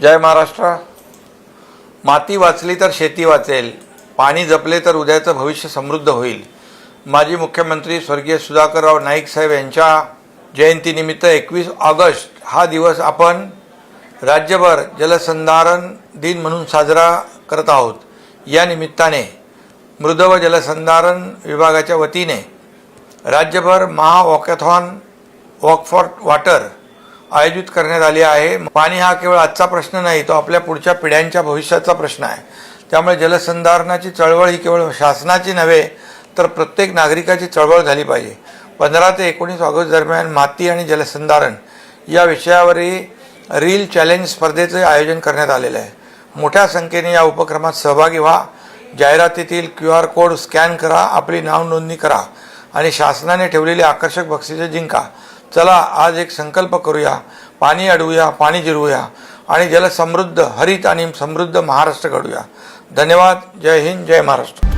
जय महाराष्ट्र। माती वाचली तर शेती वाचेल, पाणी जपले तर उद्याचं भविष्य समृद्ध होईल। माजी मुख्यमंत्री स्वर्गीय सुधाकरराव नाईक साहेब यांच्या जयंतीनिमित्त 21 ऑगस्ट हा दिवस आपण राज्यभर जलसंधारण दिन म्हणून साजरा करत आहोत। या निमित्ताने मृद व जलसंधारण विभागाच्या वतीने राज्यभर महा वॉकॅथॉन वॉक फॉर वॉटर आयोजित करण्यात आली आहे। पाणी हा केवळ आजचा प्रश्न नाही, तो आपल्या पुढच्या पिढ्यांच्या भविष्याचा प्रश्न आहे। त्यामुळे जलसंधारणाची चळवळ ही केवळ शासनाची नव्हे तर प्रत्येक नागरिकाची चळवळ झाली पाहिजे। 15 ते 19 ऑगस्ट दरम्यान माती आणि जलसंधारण या विषयावरील रील चॅलेंज स्पर्धेचे आयोजन करण्यात आलेले आहे। मोठ्या संख्येने या उपक्रमात सहभागी व्हा। जाहिरातीतील QR कोड स्कॅन करा, आपली नाव नोंदणी करा आणि शासनाने ठेवलेली आकर्षक बक्षिसे जिंका। चला आज एक संकल्प करूया, पाणी अडवूया, पाणी जिरवूया आणि जलसमृद्ध, हरित आणि समृद्ध महाराष्ट्र घडूया। धन्यवाद। जय हिंद, जय महाराष्ट्र।